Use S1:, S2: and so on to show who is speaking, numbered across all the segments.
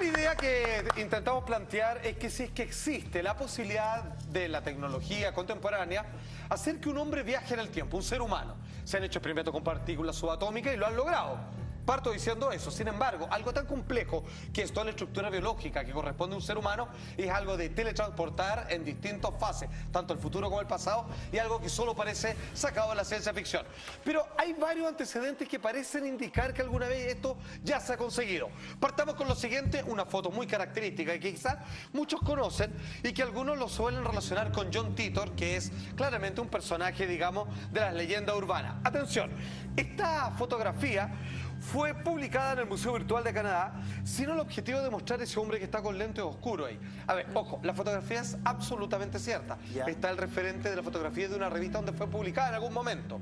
S1: la idea que intentamos plantear es que si es que existe la posibilidad de la tecnología contemporánea hacer que un hombre viaje en el tiempo, un ser humano. Se han hecho experimentos con partículas subatómicas y lo han logrado. Parto diciendo eso. Sin embargo, algo tan complejo que es toda la estructura biológica que corresponde a un ser humano es algo de teletransportar en distintas fases, tanto el futuro como el pasado, y algo que solo parece sacado de la ciencia ficción. Pero hay varios antecedentes que parecen indicar que alguna vez esto ya se ha conseguido. Partamos con lo siguiente, una foto muy característica que quizás muchos conocen y que algunos lo suelen relacionar con John Titor, que es claramente un personaje, digamos, de las leyendas urbanas. Atención, esta fotografía fue publicada en el Museo Virtual de Canadá, sin el objetivo de mostrar ese hombre que está con lentes oscuros ahí. A ver, ojo, la fotografía es absolutamente cierta. Está el referente de la fotografía de una revista donde fue publicada en algún momento.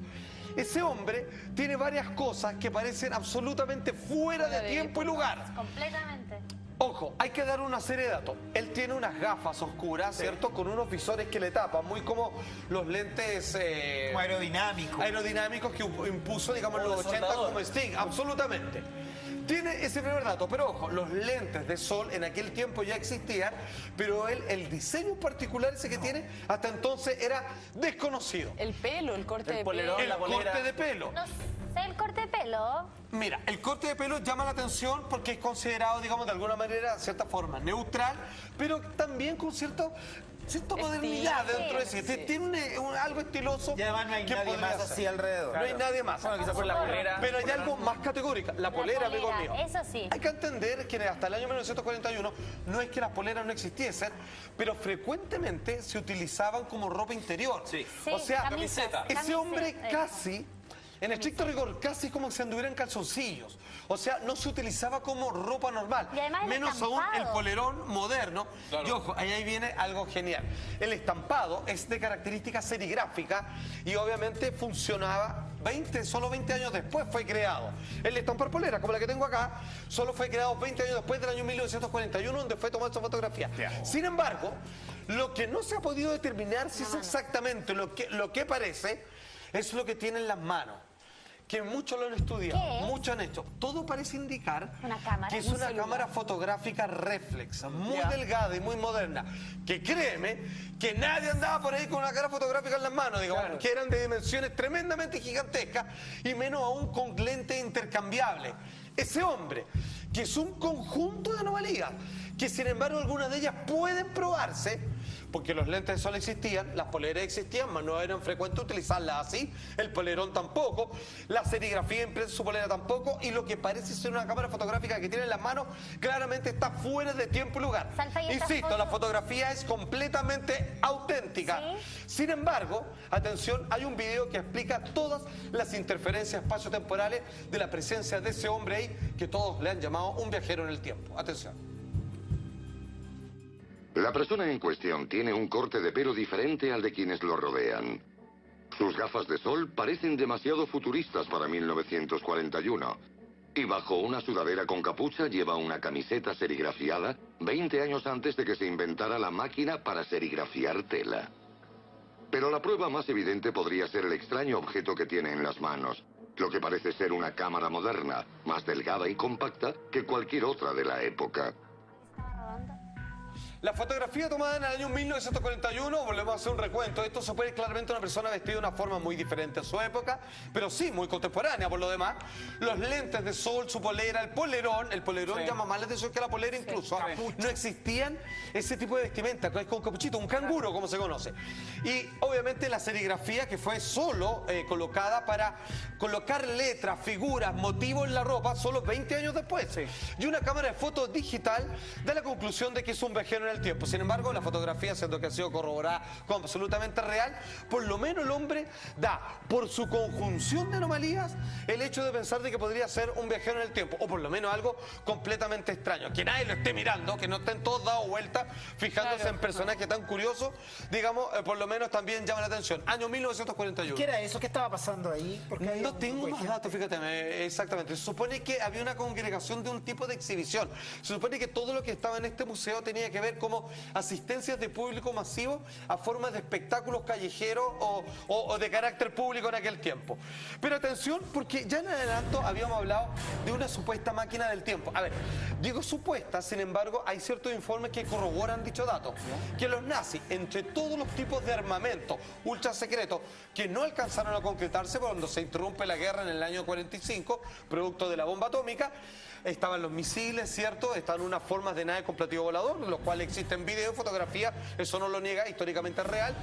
S1: Ese hombre tiene varias cosas que parecen absolutamente fuera de tiempo y lugar.
S2: Completamente.
S1: Ojo, hay que dar una serie de datos. Él tiene unas gafas oscuras, ¿cierto? Con unos visores que le tapan, muy como los lentes...
S3: como aerodinámicos.
S1: Aerodinámicos que impuso, digamos, en los 80 como Sting, absolutamente. Tiene ese primer dato, pero ojo, los lentes de sol en aquel tiempo ya existían, pero el diseño particular ese que tiene, hasta entonces era desconocido.
S4: El pelo, el corte de
S1: Polerón,
S4: pelo.
S1: el corte de pelo.
S2: No sé, el corte de pelo.
S1: Mira, el corte de pelo llama la atención porque es considerado, digamos, de alguna manera, de cierta forma, neutral, pero también con cierta modernidad dentro de ese. Tiene algo estiloso.
S3: Y además no hay nadie más así alrededor.
S1: No hay nadie más.
S5: Bueno, quizás por la polera.
S1: Pero hay algo más categórico. La polera, amigo mío.
S2: Eso sí.
S1: Hay que entender que hasta el año 1941 no es que las poleras no existiesen, pero frecuentemente se utilizaban como ropa interior.
S5: Sí.
S1: O sea,
S5: camiseta.
S1: ese hombre casi... En estricto rigor, casi como si anduvieran calzoncillos. O sea, no se utilizaba como ropa normal.
S2: Y además
S1: menos aún el polerón moderno. Claro. Y ojo, ahí viene algo genial. El estampado es de característica serigráfica y obviamente funcionaba solo 20 años después fue creado. El estampar polera, como la que tengo acá, solo fue creado 20 años después del año 1941, donde fue tomada esa fotografía. Sin embargo, lo que no se ha podido determinar si es exactamente lo que parece, es lo que tiene en las manos. Que muchos lo han estudiado, muchos han hecho. Todo parece indicar que es una cámara fotográfica reflex, muy delgada y muy moderna. Que créeme que nadie andaba por ahí con una cámara fotográfica en las manos, digamos, que eran de dimensiones tremendamente gigantescas y menos aún con lentes intercambiables. Ese hombre, que es un conjunto de anomalías, que sin embargo algunas de ellas pueden probarse, porque los lentes de sol existían, las poleras existían, mas no eran frecuentes utilizarlas así, el polerón tampoco, la serigrafía impresa en su polera tampoco, y lo que parece ser una cámara fotográfica que tiene en las manos claramente está fuera de tiempo y lugar. Insisto, la fotografía es completamente auténtica. Sin embargo, atención, hay un video que explica todas las interferencias espaciotemporales de la presencia de ese hombre ahí, que todos le han llamado un viajero en el tiempo. Atención.
S6: La persona en cuestión tiene un corte de pelo diferente al de quienes lo rodean. Sus gafas de sol parecen demasiado futuristas para 1941. Y bajo una sudadera con capucha lleva una camiseta serigrafiada 20 años antes de que se inventara la máquina para serigrafiar tela. Pero la prueba más evidente podría ser el extraño objeto que tiene en las manos. Lo que parece ser una cámara moderna, más delgada y compacta que cualquier otra de la época.
S1: La fotografía tomada en el año 1941, volvemos a hacer un recuento, esto se puede ver claramente una persona vestida de una forma muy diferente a su época, pero sí, muy contemporánea por lo demás. Los lentes de sol, su polera, el polerón llama más la atención que la polera incluso. No existían ese tipo de vestimenta, que es con capuchito, un canguro como se conoce. Y obviamente la serigrafía que fue solo colocada para colocar letras, figuras, motivos en la ropa, solo 20 años después. Y una cámara de fotos digital da la conclusión de que es un viajero en el tiempo. Sin embargo, la fotografía, siendo que ha sido corroborada como absolutamente real, por lo menos el hombre da, por su conjunción de anomalías, el hecho de pensar de que podría ser un viajero en el tiempo, o por lo menos algo completamente extraño. Que nadie lo esté mirando, que no estén todos dados vueltas, fijándose en personajes tan curiosos, digamos, por lo menos también llama la atención. Año 1941.
S3: ¿Qué era eso? ¿Qué estaba pasando ahí?
S1: No tengo más datos, fíjate, exactamente. Se supone que había una congregación de un tipo de exhibición. Se supone que todo lo que estaba en este museo tenía que ver como asistencias de público masivo a formas de espectáculos callejeros o de carácter público en aquel tiempo. Pero atención, porque ya en adelanto habíamos hablado de una supuesta máquina del tiempo. A ver, digo supuesta, sin embargo, hay ciertos informes que corroboran dicho dato, que los nazis, entre todos los tipos de armamento ultra secretos que no alcanzaron a concretarse cuando se interrumpe la guerra en el año 45, producto de la bomba atómica, estaban los misiles, ¿cierto? Estaban unas formas de nave con platillo volador, de los cuales existen videos, fotografías, eso no lo niega, históricamente es real.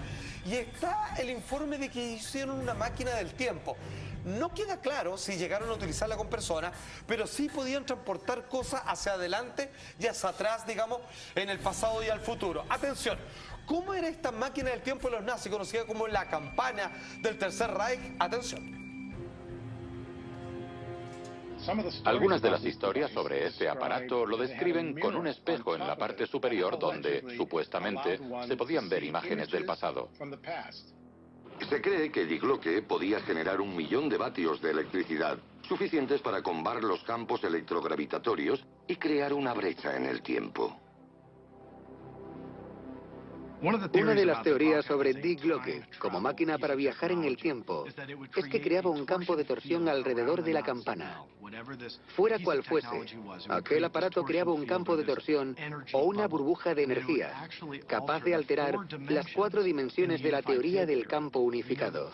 S1: Y está el informe de que hicieron una máquina del tiempo. No queda claro si llegaron a utilizarla con personas, pero sí podían transportar cosas hacia adelante y hacia atrás, digamos, en el pasado y al futuro. Atención, ¿cómo era esta máquina del tiempo de los nazis, conocida como la campana del Tercer Reich? Atención.
S4: Algunas de las historias sobre este aparato lo describen con un espejo en la parte superior donde, supuestamente, se podían ver imágenes del pasado.
S6: Se cree que Die Glocke podía generar 1 millón de vatios de electricidad, suficientes para combar los campos electrogravitatorios y crear una brecha en el tiempo.
S5: Una de las teorías sobre Die Glocke, como máquina para viajar en el tiempo, es que creaba un campo de torsión alrededor de la campana. Fuera cual fuese, aquel aparato creaba un campo de torsión o una burbuja de energía, capaz de alterar las 4 dimensiones de la teoría del campo unificado.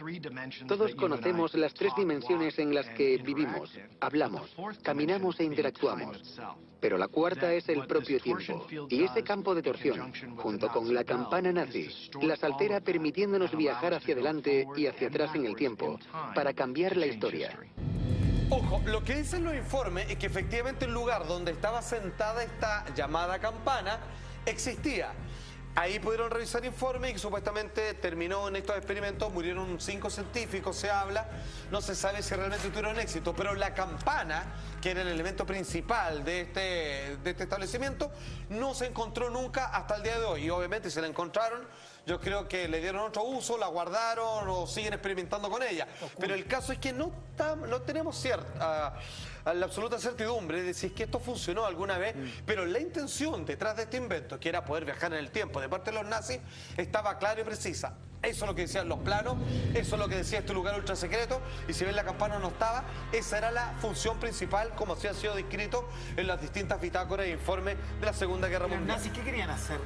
S5: Todos conocemos las 3 dimensiones en las que vivimos, hablamos, caminamos e interactuamos. Pero la cuarta es el propio tiempo. Y ese campo de torsión, junto con la campana nazi, las altera permitiéndonos viajar hacia adelante y hacia atrás en el tiempo, para cambiar la historia.
S1: Ojo, lo que dicen los informes es que efectivamente el lugar donde estaba sentada esta llamada campana existía. Ahí pudieron revisar informes y que supuestamente terminó en estos experimentos, murieron 5 científicos, se habla, no se sabe si realmente tuvieron éxito, pero la campana, que era el elemento principal de este establecimiento, no se encontró nunca hasta el día de hoy. Y obviamente si la encontraron, yo creo que le dieron otro uso, la guardaron o siguen experimentando con ella. Pero el caso es que no tenemos la absoluta certidumbre de si es que esto funcionó alguna vez, pero la intención detrás de este invento, que era poder viajar en el tiempo de parte de los nazis, estaba clara y precisa. Eso es lo que decían los planos, eso es lo que decía este lugar ultra secreto, y si ven la campana no estaba, esa era la función principal, como así ha sido descrito en las distintas bitácoras e informes de la Segunda Guerra Mundial.
S3: ¿Los nazis qué querían hacer?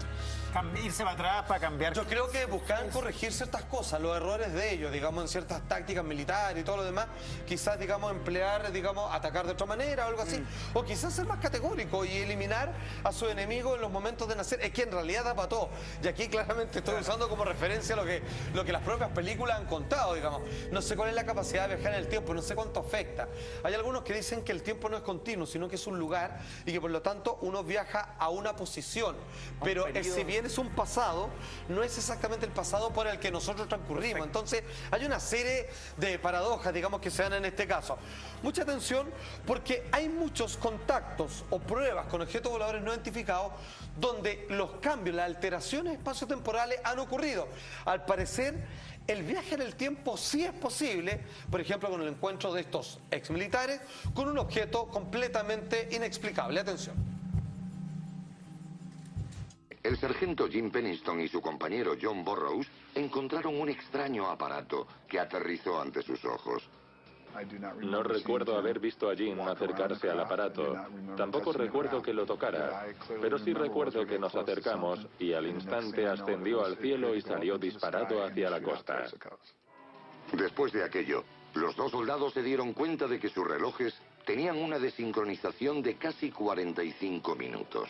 S3: ¿Irse para atrás para cambiar?
S1: Yo creo que buscaban corregir ciertas cosas, los errores de ellos, digamos, en ciertas tácticas militares y todo lo demás, quizás, digamos, emplear, digamos, atacar de otra manera o algo así, o quizás ser más categórico y eliminar a su enemigo en los momentos de nacer. Es que en realidad da para todo, y aquí claramente estoy usando como referencia lo que las propias películas han contado, digamos. No sé cuál es la capacidad de viajar en el tiempo, no sé cuánto afecta. Hay algunos que dicen que el tiempo no es continuo, sino que es un lugar y que por lo tanto uno viaja a una posición, pero si bien es un pasado, no es exactamente el pasado por el que nosotros transcurrimos. Entonces hay una serie de paradojas, digamos, que se dan en este caso. Mucha atención, porque hay muchos contactos o pruebas con objetos voladores no identificados donde los cambios, las alteraciones espaciotemporales han ocurrido. Al parecer, el viaje en el tiempo sí es posible, por ejemplo, con el encuentro de estos exmilitares con un objeto completamente inexplicable. Atención.
S6: El sargento Jim Penniston y su compañero John Burroughs encontraron un extraño aparato que aterrizó ante sus ojos.
S4: No recuerdo haber visto a Jim acercarse al aparato. Tampoco recuerdo que lo tocara, pero sí recuerdo que nos acercamos y al instante ascendió al cielo y salió disparado hacia la costa.
S6: Después de aquello, los 2 soldados se dieron cuenta de que sus relojes tenían una desincronización de casi 45 minutos.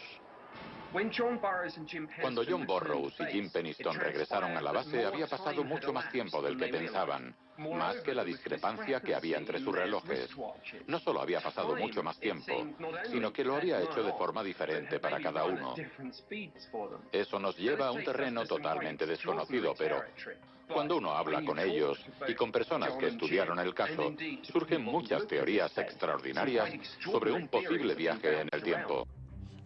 S4: Cuando John Burroughs y Jim Penniston regresaron a la base, había pasado mucho más tiempo del que pensaban, más que la discrepancia que había entre sus relojes. No solo había pasado mucho más tiempo, sino que lo había hecho de forma diferente para cada uno. Eso nos lleva a un terreno totalmente desconocido, pero cuando uno habla con ellos y con personas que estudiaron el caso, surgen muchas teorías extraordinarias sobre un posible viaje en el tiempo.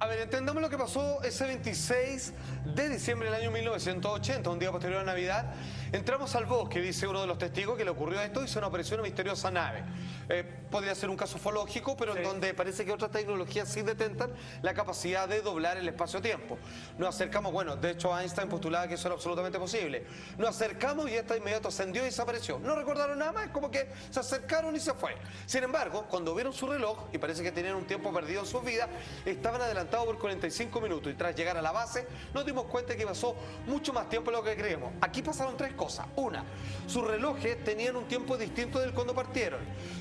S1: A ver, entendamos lo que pasó ese 26 de diciembre del año 1980, un día posterior a Navidad. Entramos al bosque, dice uno de los testigos, que le ocurrió esto y se nos apareció una misteriosa nave. Podría ser un caso ufológico, pero en donde parece que otras tecnologías sí detentan la capacidad de doblar el espacio-tiempo. Nos acercamos, bueno, de hecho Einstein postulaba que eso era absolutamente posible. Nos acercamos y esta de inmediato ascendió y desapareció. No recordaron nada más, como que se acercaron y se fue. Sin embargo, cuando vieron su reloj, y parece que tenían un tiempo perdido en sus vidas, estaban adelantados por 45 minutos y tras llegar a la base nos dimos cuenta que pasó mucho más tiempo de lo que creíamos. Aquí pasaron tres cosas. Una, sus relojes tenían un tiempo distinto del cuando partieron.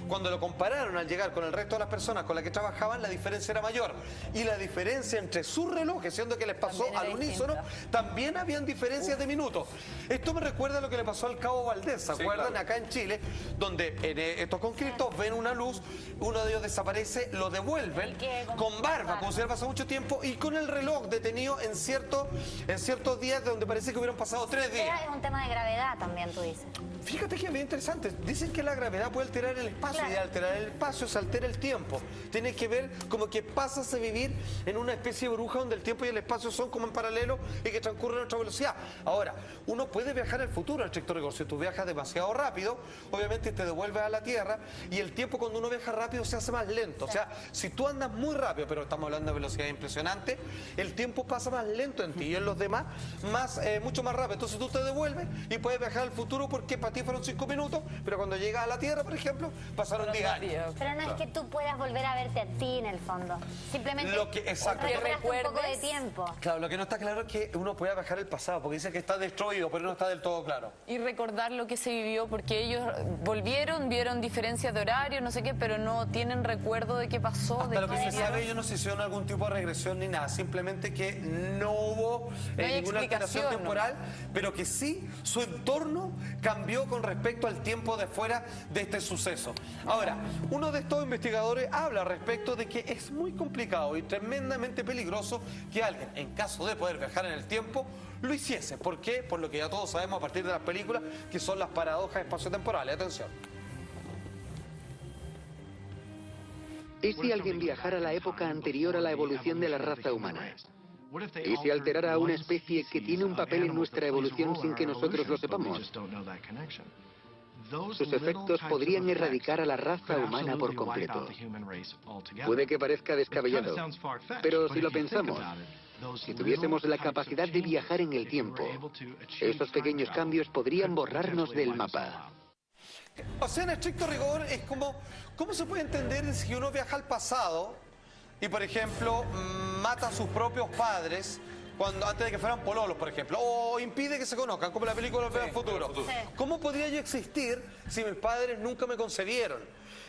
S1: Cuando lo compararon al llegar con el resto de las personas con las que trabajaban, la diferencia era mayor. Y la diferencia entre sus relojes, siendo que les pasó al unísono, también habían diferencias de minutos. Esto me recuerda a lo que le pasó al Cabo Valdés, ¿se acuerdan? Claro. Acá en Chile, donde en estos conscriptos ven una luz, uno de ellos desaparece, lo devuelven con barba, como si hubiera pasado mucho tiempo, y con el reloj detenido en ciertos días de donde parece que hubieran pasado 3 días.
S2: Es un tema de gravedad también, tú dices.
S1: Fíjate que es bien interesante. Dicen que la gravedad puede alterar el espacio, claro. Y al alterar el espacio se altera el tiempo. Tiene que ver como que pasas a vivir en una especie de burbuja donde el tiempo y el espacio son como en paralelo y que transcurren a otra velocidad. Ahora, uno puede viajar al futuro, al estricto rigor. Si tú viajas demasiado rápido, obviamente te devuelves a la Tierra y el tiempo cuando uno viaja rápido se hace más lento. Sí. O sea, si tú andas muy rápido, pero estamos hablando de velocidad impresionante, el tiempo pasa más lento en ti y en los demás mucho más rápido. Entonces tú te devuelves y puedes viajar al futuro porque para ti fueron 5 minutos, pero cuando llegas a la Tierra, por ejemplo, pasaron 10 años.
S2: Pero no es que tú puedas volver a verte a ti en el fondo. Simplemente recuperaste un poco de tiempo.
S1: Claro, lo que no está claro es que uno pueda viajar al pasado, porque dice que está destruido, pero no está del todo claro.
S7: Y recordar lo que se vivió, porque ellos volvieron, vieron diferencias de horario, no sé qué, pero no tienen recuerdo de qué pasó.
S1: Hasta lo que se sabe, ellos no se hicieron algún tipo de regresión ni nada, simplemente que no hubo ninguna alteración temporal, pero que sí su entorno cambió con respecto al tiempo de fuera de este suceso. Ahora, uno de estos investigadores habla respecto de que es muy complicado y tremendamente peligroso que alguien, en caso de poder viajar en el tiempo, lo hiciese. ¿Por qué? Por lo que ya todos sabemos a partir de las películas, que son las paradojas espaciotemporales. Atención.
S5: ¿Y si alguien viajara a la época anterior a la evolución de la raza humana? ¿Y si alterara a una especie que tiene un papel en nuestra evolución sin que nosotros lo sepamos? Sus efectos podrían erradicar a la raza humana por completo. Puede que parezca descabellado, pero si lo pensamos, si tuviésemos la capacidad de viajar en el tiempo, esos pequeños cambios podrían borrarnos del mapa.
S1: O sea, en estricto rigor, es como, ¿cómo se puede entender si uno viaja al pasado y, por ejemplo, mata a sus propios padres antes de que fueran pololos, por ejemplo, o impide que se conozcan, como la película Volver al Futuro? Sí. ¿Cómo podría yo existir si mis padres nunca me concebieron?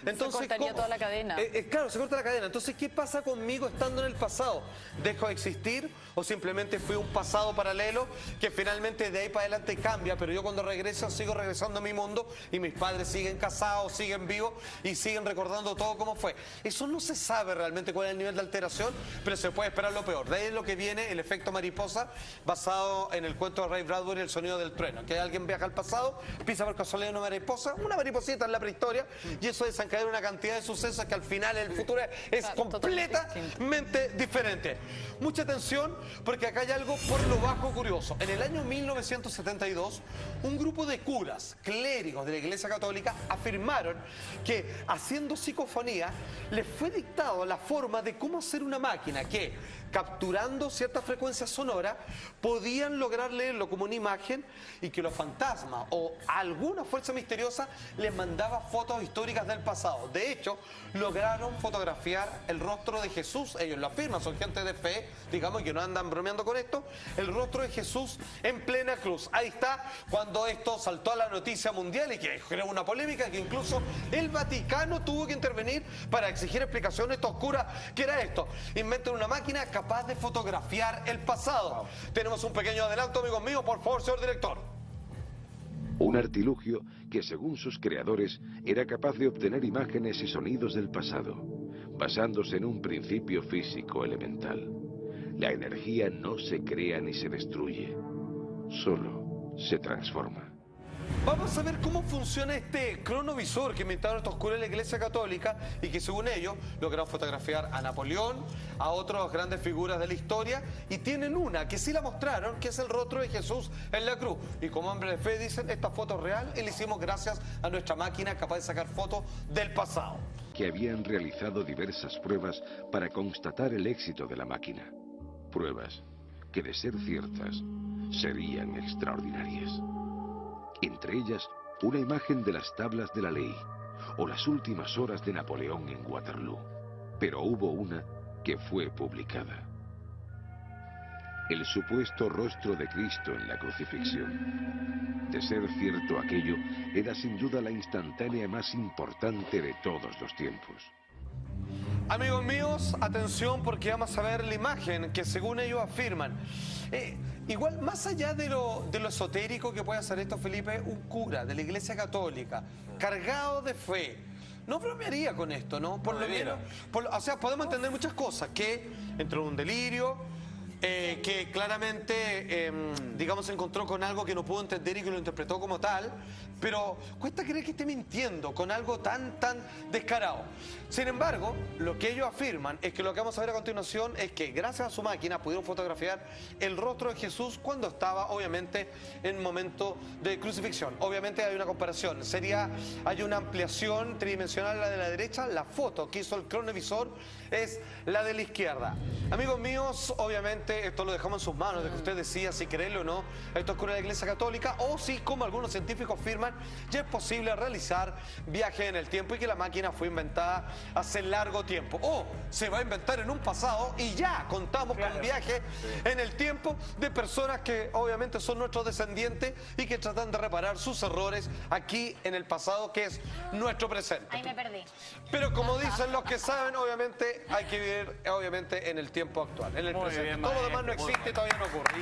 S1: Entonces,
S7: se cortaría toda la cadena.
S1: Claro, se corta la cadena. Entonces, ¿qué pasa conmigo estando en el pasado? ¿Dejo de existir o simplemente fui un pasado paralelo que finalmente de ahí para adelante cambia, pero yo cuando regreso sigo regresando a mi mundo y mis padres siguen casados, siguen vivos y siguen recordando todo como fue? Eso no se sabe realmente cuál es el nivel de alteración, pero se puede esperar lo peor. De ahí es lo que viene el efecto mariposa, basado en el cuento de Ray Bradbury, El sonido del trueno, que alguien viaja al pasado, pisa por casualidad una mariposita en la prehistoria, y eso desencadena una cantidad de sucesos que al final el futuro es completamente diferente. Mucha atención, porque acá hay algo por lo bajo curioso. En el año 1972, un grupo de curas, clérigos de la Iglesia Católica, afirmaron que haciendo psicofonía les fue dictado la forma de cómo hacer una máquina que, capturando cierta frecuencia sonora, podían lograr leerlo como una imagen y que los fantasmas o alguna fuerza misteriosa les mandaba fotos históricas del pasado. De hecho, lograron fotografiar el rostro de Jesús, ellos lo afirman, son gente de fe, digamos, que no andan bromeando con esto, el rostro de Jesús en plena cruz. Ahí está, cuando esto saltó a la noticia mundial y que creó una polémica que incluso el Vaticano tuvo que intervenir para exigir explicaciones. Esto oscura, ¿qué era esto? Inventan una máquina capaz de fotografiar el pasado. Wow. Tenemos un pequeño adelanto, amigos míos, por favor, señor director.
S8: Un artilugio que, según sus creadores, era capaz de obtener imágenes y sonidos del pasado, basándose en un principio físico elemental. La energía no se crea ni se destruye, solo se transforma.
S1: Vamos a ver cómo funciona este cronovisor que inventaron estos curas de la Iglesia Católica y que según ellos lograron fotografiar a Napoleón, a otras grandes figuras de la historia, y tienen una que sí la mostraron, que es el rostro de Jesús en la cruz. Y como hombre de fe dicen, esta foto es real y la hicimos gracias a nuestra máquina capaz de sacar fotos del pasado.
S8: Que habían realizado diversas pruebas para constatar el éxito de la máquina. Pruebas que, de ser ciertas, serían extraordinarias. Entre ellas, una imagen de las tablas de la ley o las últimas horas de Napoleón en Waterloo. Pero hubo una que fue publicada. El supuesto rostro de Cristo en la crucifixión. De ser cierto aquello, era sin duda la instantánea más importante de todos los tiempos.
S1: Amigos míos, atención porque vamos a ver la imagen que según ellos afirman. Igual, más allá de lo esotérico que puede hacer esto, Felipe, un cura de la Iglesia Católica, cargado de fe, no bromearía con esto, ¿no? Por lo menos, o sea, podemos entender muchas cosas, que entró en un delirio, que claramente, digamos, se encontró con algo que no pudo entender y que lo interpretó como tal, pero cuesta creer que esté mintiendo con algo tan descarado. Sin embargo, lo que ellos afirman es que lo que vamos a ver a continuación es que gracias a su máquina pudieron fotografiar el rostro de Jesús cuando estaba, obviamente, en momento de crucifixión. Obviamente hay una comparación, hay una ampliación tridimensional, la de la derecha, la foto que hizo el cronovisor es la de la izquierda. Amigos míos, obviamente esto lo dejamos en sus manos, de que usted decida si creerlo o no, esto es cura de la Iglesia Católica, o si, como algunos científicos afirman, ya es posible realizar viajes en el tiempo y que la máquina fue inventada hace largo tiempo. O se va a inventar en un pasado y ya contamos con viajes en el tiempo de personas que obviamente son nuestros descendientes y que tratan de reparar sus errores aquí en el pasado, que es nuestro presente.
S2: Ahí me perdí.
S1: Pero como dicen los que saben, obviamente hay que vivir obviamente en el tiempo actual, en el presente. Todo lo demás no existe y todavía no ocurre.